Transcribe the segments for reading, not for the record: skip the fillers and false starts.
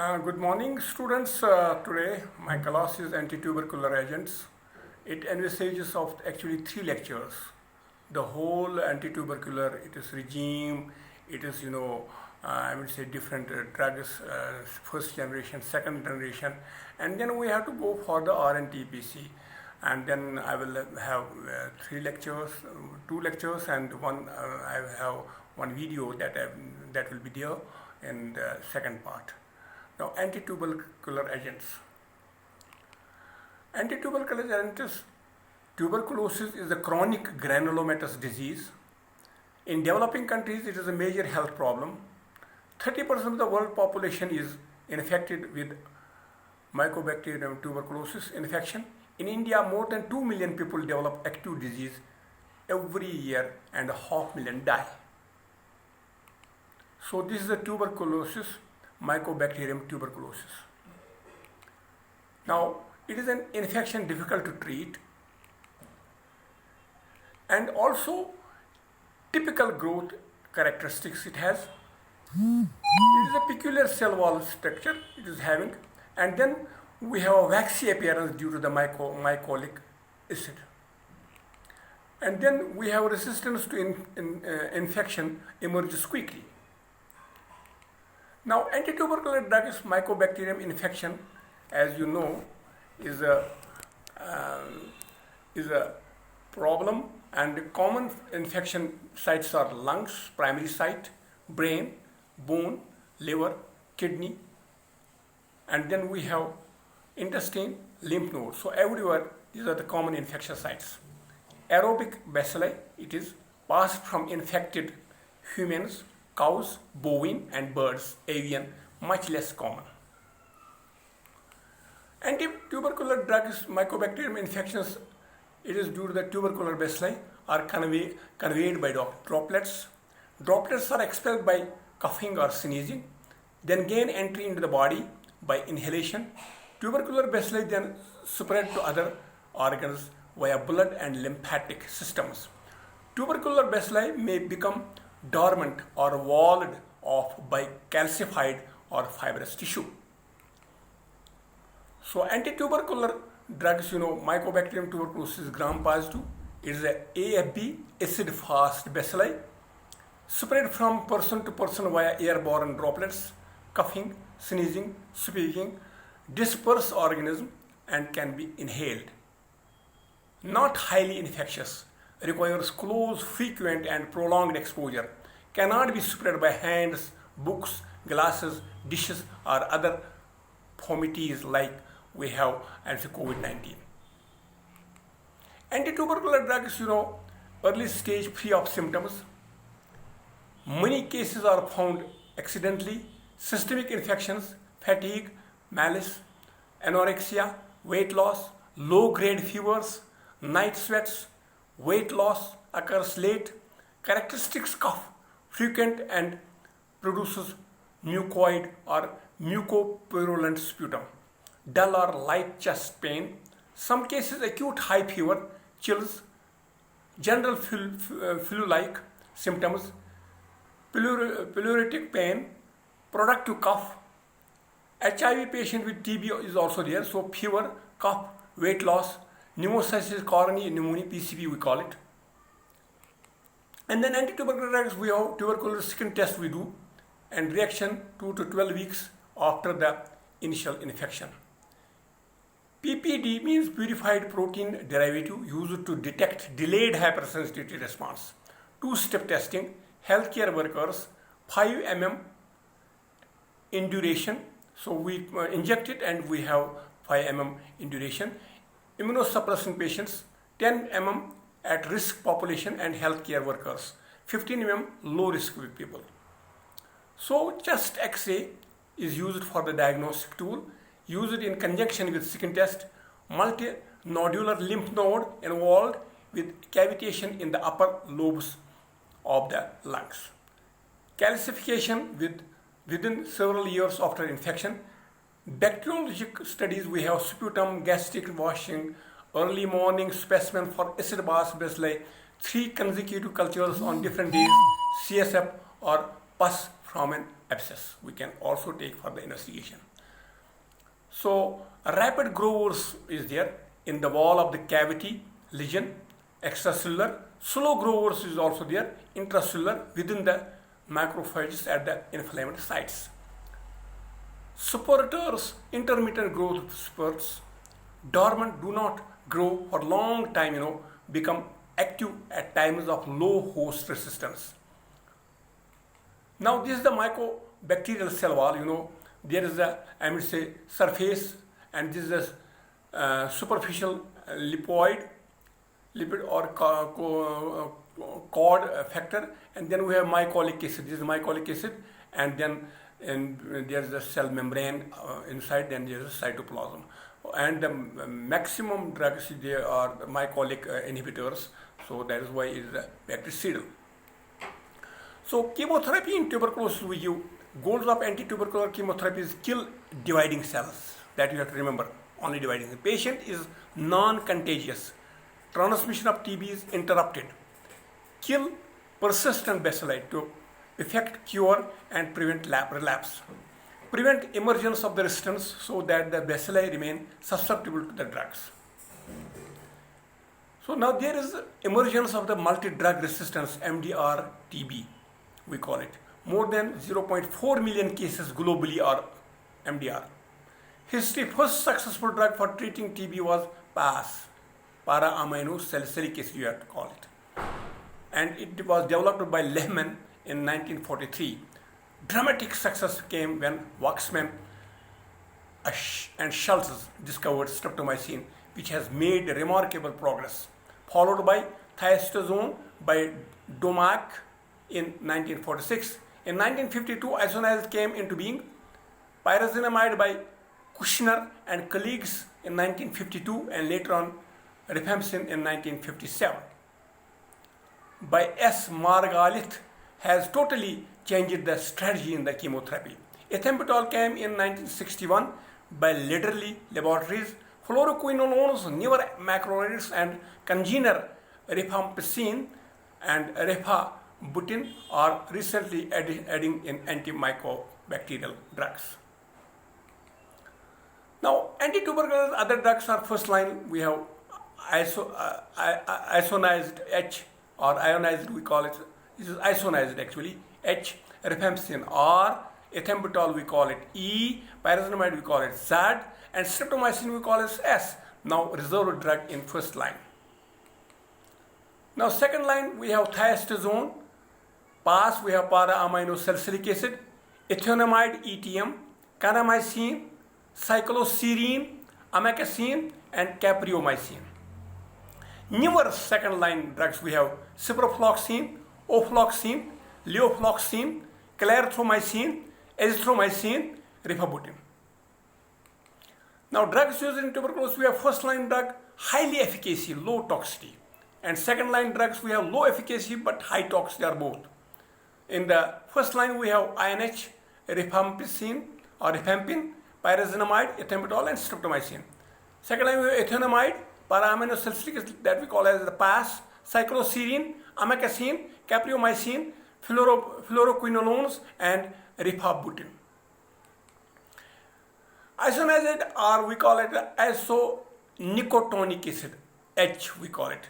Good morning, students. Today, my class is anti-tubercular agents. It envisages of actually three lectures. The whole anti-tubercular, it is regime, it is, I would say different drugs, first generation, second generation, and then we have to go for the RNTPC. And then I will have three lectures, two lectures, and I have one video that will be there in the second part. Now, anti-tubercular agents. Anti-tubercular agents, tuberculosis is a chronic granulomatous disease. In developing countries, it is a major health problem. 30% of the world population is infected with Mycobacterium tuberculosis infection. In India, more than 2 million people develop acute disease every year and 500,000 die. So this is the tuberculosis, Mycobacterium tuberculosis. Now, it is an infection difficult to treat, and also typical growth characteristics it has. It is a peculiar cell wall structure it is having, and then we have a waxy appearance due to the mycolic acid. And then we have resistance to infection emerges quickly. Now, anti-tubercular drugs, Mycobacterium infection, as you know, is a problem, and common infection sites are lungs, primary site, brain, bone, liver, kidney, and then we have intestine, lymph nodes. So everywhere these are the common infection sites. Aerobic bacilli, it is passed from infected humans, cows, bovine, and birds, avian, much less common. Anti-tubercular drugs, Mycobacterium infections, it is due to the tubercular bacilli are conveyed by droplets. Droplets are expelled by coughing or sneezing, then gain entry into the body by inhalation. Tubercular bacilli then spread to other organs via blood and lymphatic systems. Tubercular bacilli may become dormant or walled off by calcified or fibrous tissue. So anti-tubercular drugs, Mycobacterium tuberculosis gram-positive, it is a AFB, acid-fast bacilli, spread from person to person via airborne droplets, coughing, sneezing, speaking, disperse organism, and can be inhaled. Not highly infectious, requires close, frequent, and prolonged exposure, cannot be spread by hands, books, glasses, dishes, or other fomitives like we have as COVID-19. Anti-tubercular drugs, early stage free of symptoms. Many cases are found accidentally. Systemic infections, fatigue, malaise, anorexia, weight loss, low-grade fevers, night sweats, weight loss occurs late, characteristics cough, frequent and produces mucoid or mucopurulent sputum, dull or light chest pain, some cases acute high fever, chills, general flu-like symptoms, pleuritic pain, productive cough. HIV patient with TB is also there, so fever, cough, weight loss, pneumocystis coronary pneumonia, PCP we call it. And then anti-tubercular drugs, we have tubercular skin test we do, and reaction 2 to 12 weeks after the initial infection. PPD means purified protein derivative used to detect delayed hypersensitivity response. Two-step testing, healthcare workers, 5 mm in duration. So we inject it and we have 5 mm in duration. Immunosuppressant patients, 10 mm at risk population and healthcare workers, 15 mm low risk people. So chest X-ray is used for the diagnostic tool, used in conjunction with skin test, multinodular lymph node involved with cavitation in the upper lobes of the lungs. Calcification within several years after infection. Bacteriologic studies, we have sputum, gastric washing, early morning specimen for acid-fast bacilli, 3 consecutive cultures on different days, CSF or pus from an abscess. We can also take for the investigation. So rapid growers is there in the wall of the cavity lesion, extracellular. Slow growers is also there, intracellular, within the macrophages at the inflamed sites. Spurters, intermittent growth spurts, dormant, do not grow for long time, become active at times of low host resistance. Now this is the mycobacterial cell wall, there is a, I would say, surface, and this is a superficial lipid or cord factor, and then we have mycolic acid. This is mycolic acid, and then there is a cell membrane inside, then there is a cytoplasm. And the maximum drugs, they are mycolic inhibitors, so that is why it is bactericidal. So chemotherapy in tuberculosis, we give goals of anti-tubercular chemotherapy is kill dividing cells. That you have to remember, only dividing. The patient is non-contagious. Transmission of TB is interrupted. Kill persistent bacilli to effect cure and prevent relapse. Prevent emergence of the resistance so that the bacilli remain susceptible to the drugs. So now there is emergence of the multi-drug resistance, MDR TB, we call it. More than 0.4 million cases globally are MDR. History, first successful drug for treating TB was PAS, para-amino salicylic acid, you have to call it. And it was developed by Lehman in 1943. Dramatic success came when Waxman and Schultz discovered streptomycin, which has made remarkable progress, followed by thiazolone by Domack in 1946. In 1952, isoniazid came into being, pyrazinamide by Kushner and colleagues in 1952, and later on rifampicin in 1957. By S. Margalith has totally changed the strategy in the chemotherapy. Ethambutol came in 1961 by Lederle Laboratories. Fluoroquinolones, newer macrolides, and congener rifampicin and rifabutin are recently adding in antimycobacterial drugs. Now, anti-tubercular other drugs are first line. We have isoniazid H, or ionized, we call it. This is isoniazid actually, H, rifampicin R, ethambutol we call it E, pyrazinamide we call it Z, and streptomycin we call it S. Now reserved drug in first line. Now second line we have thiazolone, PAS we have para-amino salicylic acid, ethionamide ETM, kanamycin, cycloserine, amikacin, and capreomycin. Newer second line drugs we have ciprofloxacin, ofloxacin, leofloxacin, clarithromycin, azithromycin, rifabutin. Now drugs used in tuberculosis, we have first line drug, highly efficacy, low toxicity, and second line drugs we have low efficacy but high toxicity, they are both. In the first line we have INH, rifampicin or rifampin, pyrazinamide, ethambutol, and streptomycin. Second line we have ethionamide, para-amino salicylic acid, that we call as the PAS, cycloserine, amikacin, capreomycin, fluoroquinolones, and rifabutin. Isoniazid, or we call it isonicotinic acid, H we call it,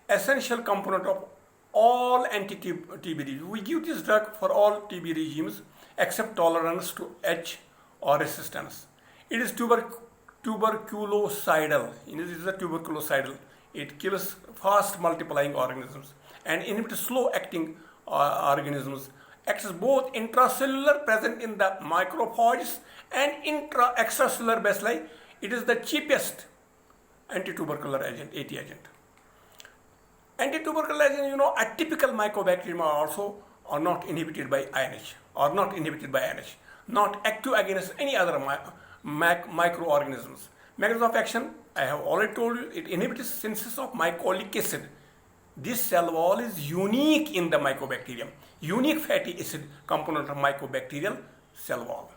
essential component of all anti-TB regimes. We give this drug for all TB regimes except tolerance to H or resistance. It is tuberculocidal. It is a tuberculocidal. It kills fast multiplying organisms and inhibits slow acting organisms. Acts both intracellular, present in the macrophages, and extracellular bacilli. It is the cheapest anti-tubercular agent, AT agent. Anti-tubercular agent, atypical mycobacterium are not inhibited by INH, not active against any other microorganisms. Mechanism of action, I have already told you, it inhibits synthesis of mycolic acid. This cell wall is unique in the mycobacterium, unique fatty acid component of mycobacterial cell wall.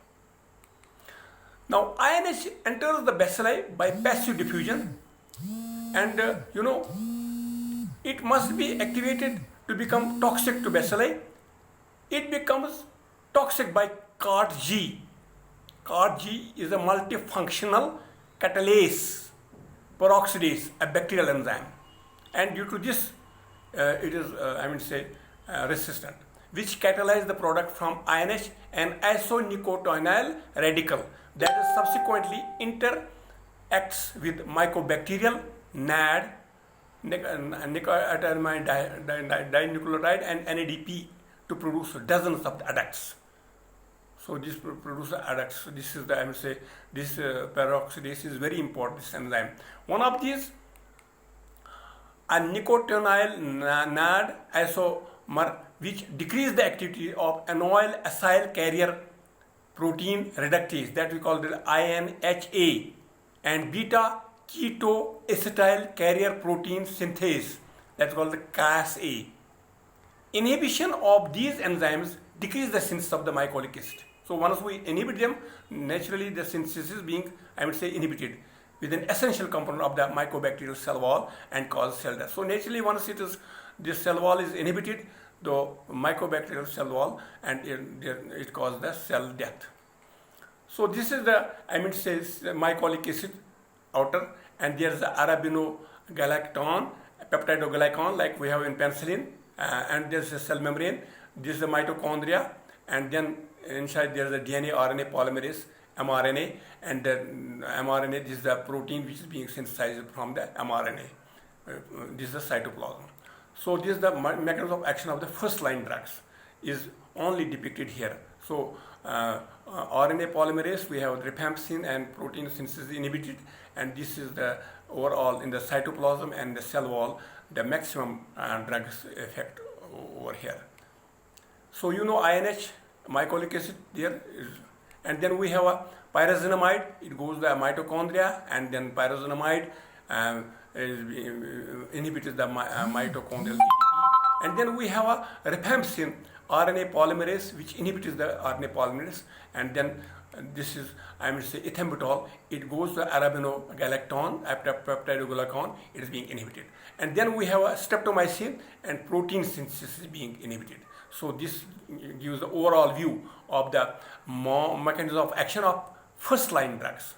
Now, INH enters the bacilli by passive diffusion, and it must be activated to become toxic to bacilli. It becomes toxic by CART-G. CARG is a multifunctional catalase peroxidase, a bacterial enzyme, and due to this, it is resistant, which catalyze the product from INH and isonicotionyl radical that is subsequently interacts with mycobacterial NAD, nicotinamide dinucleotide, and NADP to produce dozens of adducts. So this produces adducts. So this is the this peroxidase is very important. This enzyme. One of these, a nicotionyl NAD isomer, which decrease the activity of anoyl acyl carrier protein reductase, that we call the INHA, and beta ketoacetyl carrier protein synthase, that's called the Cas-A. Inhibition of these enzymes decrease the synthesis of the mycolic acid. So once we inhibit them, naturally the synthesis is being, inhibited with an essential component of the mycobacterial cell wall and cause cell death. So naturally, once this cell wall is inhibited, the mycobacterial cell wall, and it causes the cell death. So this is the mycolic acid outer, and there is the arabinogalactone, peptidoglycan like we have in penicillin, and there is a cell membrane. This is the mitochondria, and then inside there is a DNA RNA polymerase, mRNA, and the mRNA, this is the protein which is being synthesized from the mRNA. This is the cytoplasm. So this is the mechanism of action of the first line drugs is only depicted here. So RNA polymerase, we have rifampicin and protein synthesis inhibited, and this is the overall in the cytoplasm and the cell wall, the maximum drugs effect over here. So INH, mycolic acid there is, and then we have a pyrazinamide, it goes to the mitochondria, and then pyrazinamide inhibits the mitochondrial ATP. And then we have a rifampicin RNA polymerase, which inhibits the RNA polymerase, and then this is ethambutol, it goes to arabinogalactone, peptidoglycan, it is being inhibited. And then we have a streptomycin and protein synthesis is being inhibited. So this gives the overall view of the mechanism of action of first line drugs.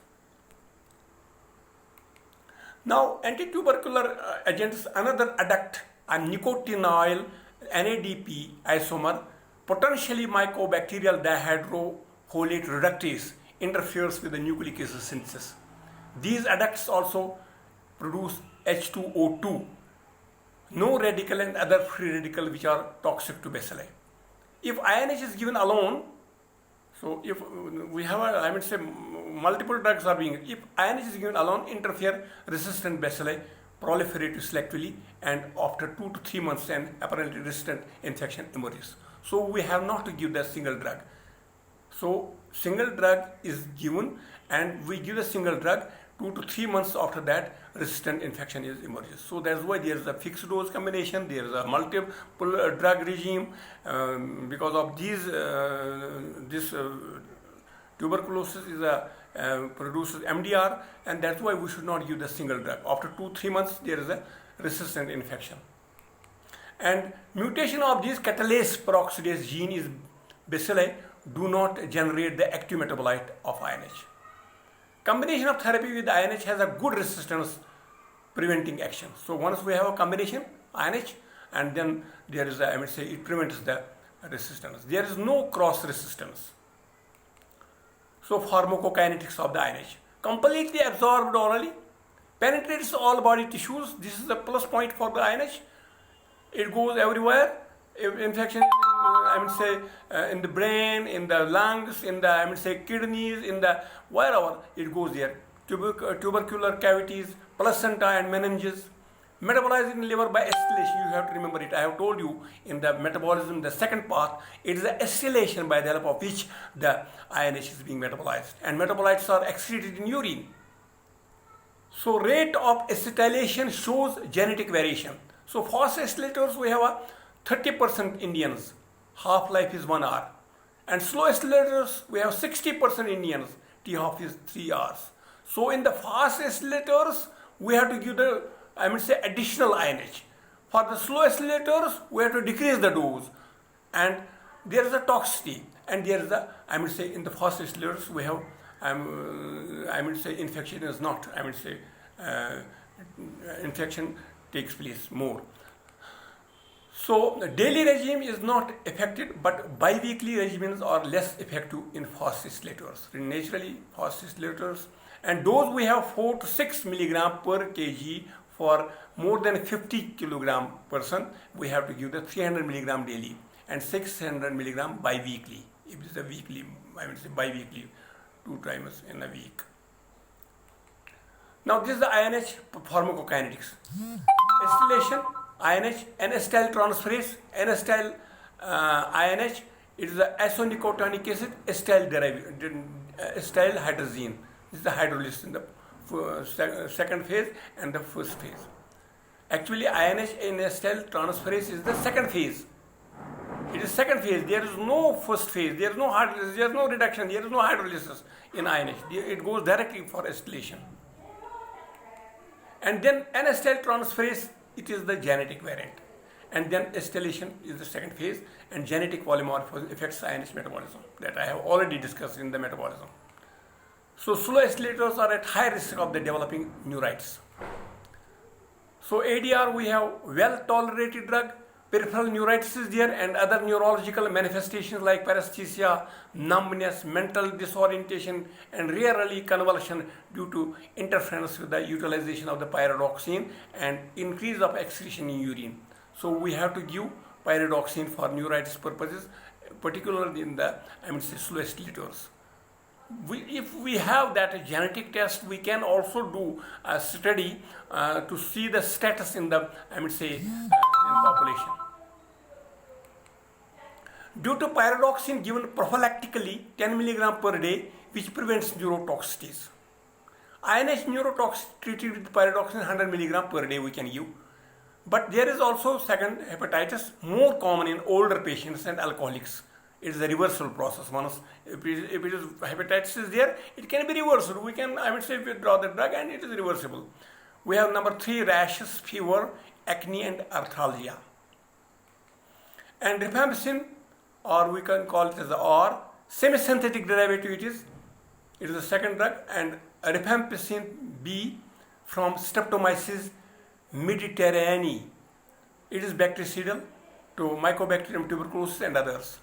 Now, antitubercular agents, another adduct, a nicotinyl NADP isomer, potentially mycobacterial dihydrofolate reductase, interferes with the nucleic acid synthesis. These adducts also produce H2O2, no radical and other free radical which are toxic to bacilli. If INH is given alone, so if we have multiple drugs are being, if INH is given alone, interfere resistant bacilli proliferate selectively, and after 2 to 3 months an apparently resistant infection emerges. So we have not to give the single drug. So single drug is given, and we give a single drug. 2 to 3 months after that, resistant infection emerges. So that's why there is a fixed dose combination, there is a multiple drug regime. Because of this tuberculosis produces MDR, and that's why we should not give the single drug. After 2-3 months, there is a resistant infection. And mutation of this catalase peroxidase gene is bacilli do not generate the active metabolite of INH. Combination of therapy with INH has a good resistance preventing action. So once we have a combination INH, and then there is it prevents the resistance. There is no cross resistance. So pharmacokinetics of the INH, completely absorbed orally, penetrates all body tissues. This is the plus point for the INH. It goes everywhere. If infection is in the brain, in the lungs, in the kidneys, in the wherever, it goes there. Tubercular cavities, placenta and meninges. Metabolized in liver by acetylation, you have to remember it. I have told you in the metabolism, the second part, it is the acetylation by the help of which the INH is being metabolized. And metabolites are excreted in urine. So rate of acetylation shows genetic variation. So fast accelerators, we have a 30% Indians, half-life is 1 hour. And slow accelerators, we have 60% Indians, T-half is 3 hours. So in the fast accelerators, we have to give the additional INH. For the slow accelerators, we have to decrease the dose, and there is a toxicity. And there is the, I would say, in the phosphorus we have, I would say infection is not, I would say infection takes place more. So the daily regime is not affected, but bi-weekly regimens are less effective in phosphorylators. Naturally, phosphorylators, and those we have 4 to 6 milligram per kg for more than 50 kilogram person, we have to give the 300 milligram daily and 600 milligram bi-weekly. If it is a weekly, I would say bi-weekly, 2 times in a week. Now this is the INH pharmacokinetics. Acetylation, INH, N-acetyl transferase, N-acetyl INH, it is the isonicotinonic acid, acetyl hydrazine. This is the hydrolysis in the second phase and the first phase. Actually, INH N-acetyl transferase is the second phase. It is second phase. There is no first phase. There is no hydrolysis. There is no reduction. There is no hydrolysis in INH. It goes directly for acetylation. And then N-acetyl transferase, it is the genetic variant. And then acetylation is the second phase, and genetic polymorphism affects INH metabolism that I have already discussed in the metabolism. So slow acelerators are at high risk of the developing neuritis. So ADR, we have well tolerated drug, peripheral neuritis is there, and other neurological manifestations like paresthesia, numbness, mental disorientation, and rarely convulsion due to interference with the utilization of the pyridoxine and increase of excretion in urine. So we have to give pyridoxine for neuritis purposes, particularly in the, I mean, slow accelerators. If we have that genetic test, we can also do a study to see the status in the, I would say, in population. Due to pyridoxine given prophylactically 10 mg per day, which prevents neurotoxicities. INH neurotox treated with pyridoxine 100 mg per day we can give. But there is also second hepatitis, more common in older patients and alcoholics. It is a reversible process. Once if it is hepatitis is there, it can be reversed. We can, I would say, withdraw the drug and it is reversible. We have number 3, rashes, fever, acne, and arthralgia. And rifampicin, or we can call it as the R, semi-synthetic derivative it is the second drug, and rifampicin B from Streptomyces mediterraneae. It is bactericidal to Mycobacterium tuberculosis and others.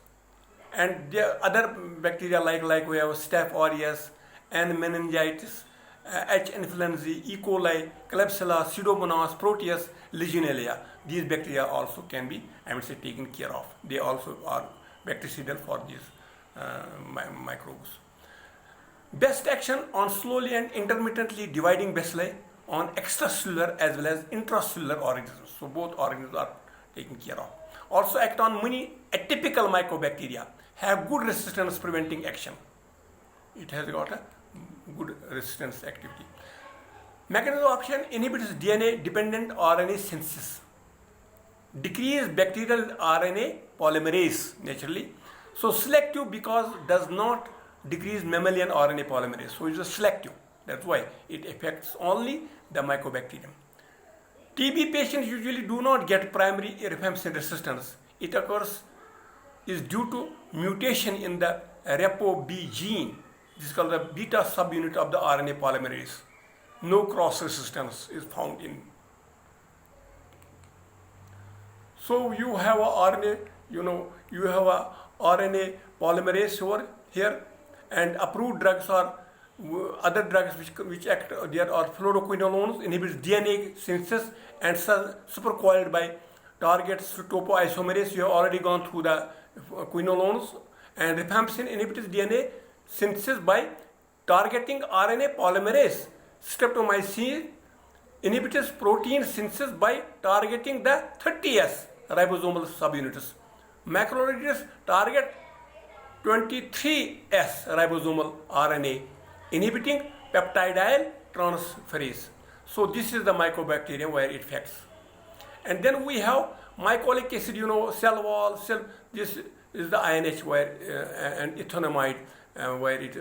And there are other bacteria like we have Staph aureus, and meningitis, H. influenzae, E. coli, Klebsiella, Pseudomonas, Proteus, Legionella. These bacteria also can be, I would say, taken care of. They also are bactericidal for these microbes. Best action on slowly and intermittently dividing bacilli on extracellular as well as intracellular organisms. So both organisms are taken care of. Also act on many atypical mycobacteria, have good resistance preventing action. It has got a good resistance activity. Mechanism of action inhibits DNA dependent RNA synthesis. Decrease bacterial RNA polymerase naturally. So selective because does not decrease mammalian RNA polymerase. So it is selective. That's why it affects only the mycobacterium. TB patients usually do not get primary rifampicin resistance. It occurs is due to mutation in the RAPOB gene. This is called the beta subunit of the RNA polymerase. No cross resistance is found in. So you have a RNA, you have a RNA polymerase over here, and approved drugs are other drugs which act. There are fluoroquinolones, inhibits DNA synthesis and supercoiled by targets topoisomerase. You have already gone through the quinolones, and rifampicin inhibits DNA synthesis by targeting RNA polymerase. Streptomycin inhibits protein synthesis by targeting the 30S ribosomal subunits. Macrocysts target 23S ribosomal RNA, inhibiting peptidyl transferase. So this is the mycobacterium where it affects. And then we have mycolic acid, cell wall, this is the INH where, and ethanoamide where it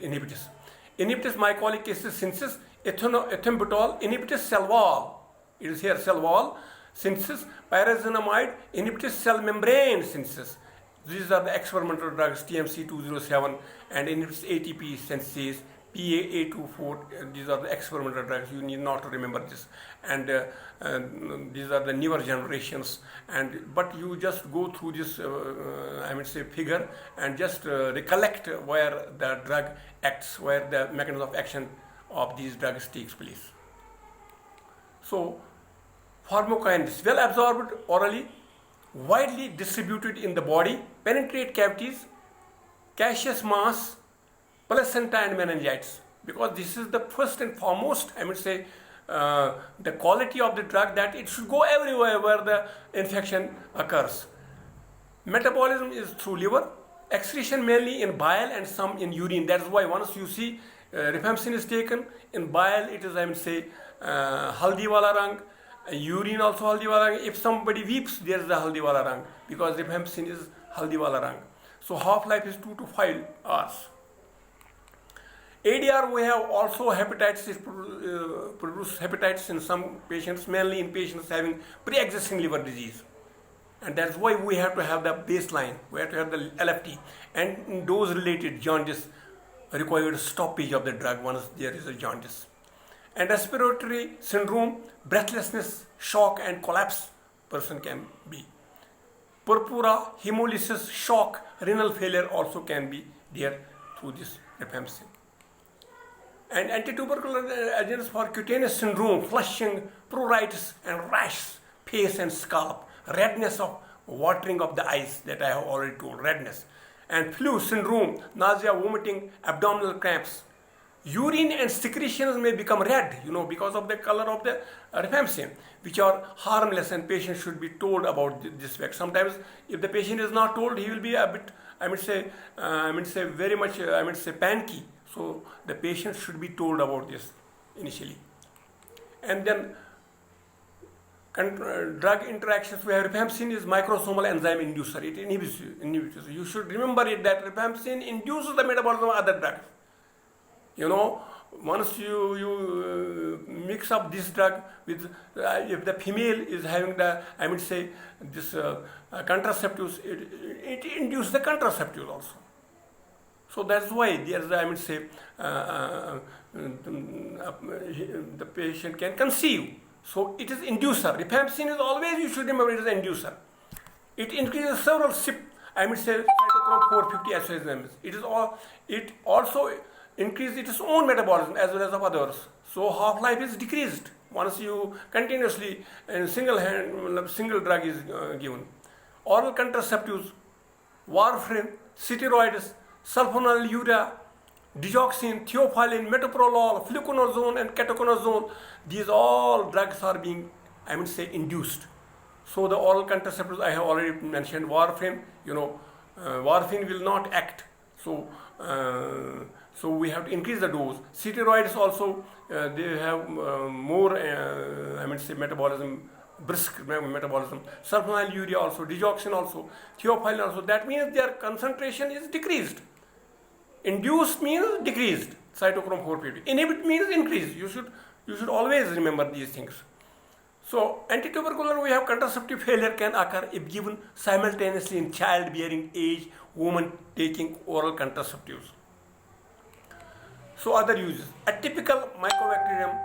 inhibits. Inhibits mycolic acid synthesis, ethambutol inhibits cell wall. It is here cell wall synthesis. Pyrazinamide inhibits cell membrane synthesis. These are the experimental drugs TMC 207 and in its ATP synthesis PAA24. These are the experimental drugs. You need not to remember this. And these are the newer generations. But you just go through this, figure and just recollect where the drug acts, where the mechanism of action of these drugs takes place. So, pharmacokinetics, well absorbed orally, widely distributed in the body, penetrate cavities, caseous mass, placenta and meningitis. Because this is the first and foremost, the quality of the drug, that it should go everywhere where the infection occurs. Metabolism is through liver, excretion mainly in bile and some in urine. That's why once you see rifampicin is taken, in bile it is haldi wala rang, urine also haldi wala rang. If somebody weeps, there is a haldi wala rang, because rifampicin is haldi wala rang. So half-life is 2 to 5 hours. ADR, we have also hepatitis, produce hepatitis in some patients, mainly in patients having pre-existing liver disease. And that's why we have to have the baseline, we have to have the LFT. And in those related jaundice required stoppage of the drug once there is a jaundice. And respiratory syndrome, breathlessness, shock and collapse person can be. Purpura, hemolysis, shock, renal failure also can be there through this rifampicin. And antitubercular agents for cutaneous syndrome, flushing, pruritus and rash, face and scalp, redness of watering of the eyes, that I have already told, redness. And flu syndrome, nausea, vomiting, abdominal cramps. Urine and secretions may become red, because of the color of the rifampicin, which are harmless, and patient should be told about this fact. Sometimes if the patient is not told, he will be a bit, very much, panicky. So the patient should be told about this initially. And then drug interactions, we have rifampicin is microsomal enzyme inducer. It inhibits. You should remember it that rifampicin induces the metabolism of other drugs. Once you mix up this drug with, if the female is having the, this contraceptives, it induces the contraceptives also. So that's why there is, the patient can conceive. So it is inducer. Rifampicin is always, you should remember, it is inducer. It increases several cytochrome 450 enzymes. It also increases its own metabolism as well as of others. So half-life is decreased once you continuously in single drug is given. Oral contraceptives, warfarin, steroids, sulfonylurea, digoxin, theophylline, metoprolol, fluconazole and ketoconazole, these all drugs are being, induced. So the oral contraceptives I have already mentioned, warfarin, warfarin will not act. So we have to increase the dose. Steroids also, they have more, metabolism, brisk metabolism. Sulfonylurea also, digoxin also, theophylline also. That means their concentration is decreased. Induced means decreased, cytochrome 450. Inhibit means increased. You should always remember these things. So antitubercular, we have contraceptive failure can occur if given simultaneously in childbearing age woman taking oral contraceptives. So other uses. Atypical mycobacterium,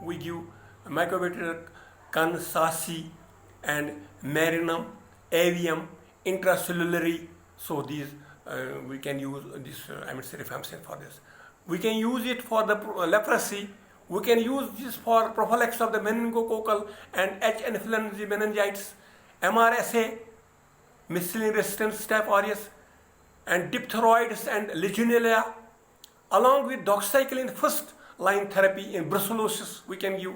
we give Mycobacterium kansasi and marinum, avium, intracellularly. So these we can use this rifampicin for this. We can use it for the leprosy. We can use this for prophylaxis of the meningococcal and H. influenzae meningitis, MRSA, methicillin-resistant Staph aureus, and diphtheroids and Legionella, along with doxycycline first line therapy in brucellosis we can give.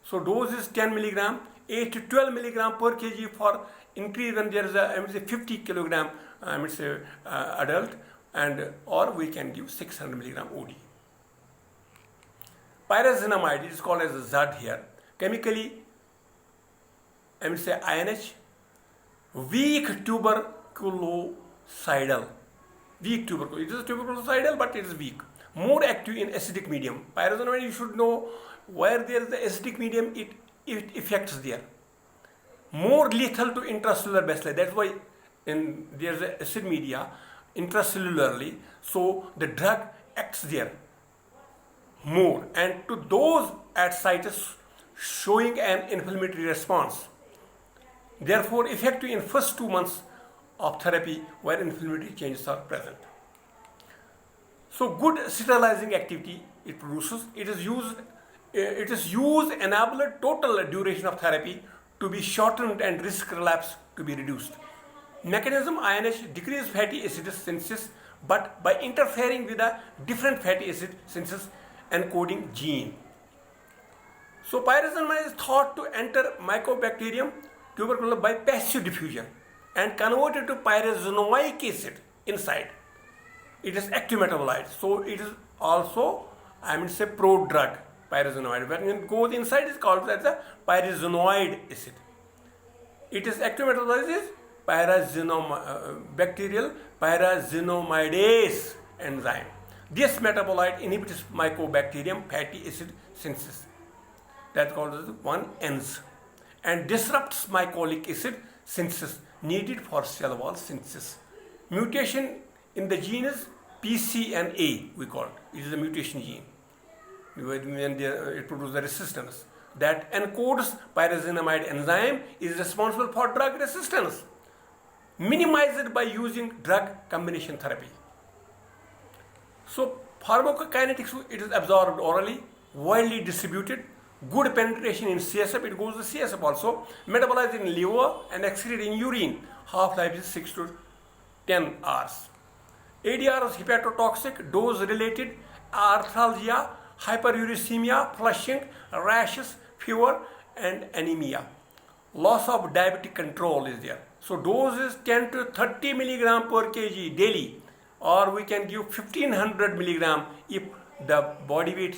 So dose is 10 milligram, 8 to 12 milligram per kg for increase when there is a 50 kilogram adult, and or we can give 600 milligram OD. Pyrazinamide, it is called as ZUD here. Chemically, INH, weak tuberculocidal. Weak tuberculosis. It is tuberculocidal, but it is weak. More active in acidic medium. Pyrazinamide, you should know where there is the acidic medium, it affects there. More lethal to intracellular bacilli. That's why there's a acid media intracellularly, so the drug acts there more, and to those at sites showing an inflammatory response. Therefore, effective in first 2 months of therapy where inflammatory changes are present. So, good sterilizing activity it produces. It is used enable total duration of therapy to be shortened and risk relapse to be reduced. Mechanism INH decrease fatty acid synthesis, but by interfering with a different fatty acid synthesis encoding gene. So pyrazinamide is thought to enter Mycobacterium tuberculosis by passive diffusion and convert it to pyrazinoic acid inside. It is active metabolite, so it is also, pro-drug, pyrazinoid. When it goes inside, it is called as a pyrazinoid acid. It is active metabolite is bacterial pyrazinomidase enzyme. This metabolite inhibits Mycobacterium fatty acid synthesis. That's called as 1-ENZ, and disrupts mycolic acid synthesis needed for cell wall synthesis. Mutation in the gene is PCNA, we call it. It is a mutation gene. When it produces the resistance that encodes pyrazinamide enzyme is responsible for drug resistance, minimized by using drug combination therapy. So pharmacokinetics, it is absorbed orally, widely distributed, good penetration in CSF, it goes to CSF also, metabolized in liver and excreted in urine. Half-life is 6 to 10 hours. ADR is hepatotoxic, dose-related, arthralgia, hyperuricemia, flushing, rashes, fever, and anemia. Loss of diabetic control is there. So dose is 10 to 30 milligram per kg daily, or we can give 1500 milligram if the body weight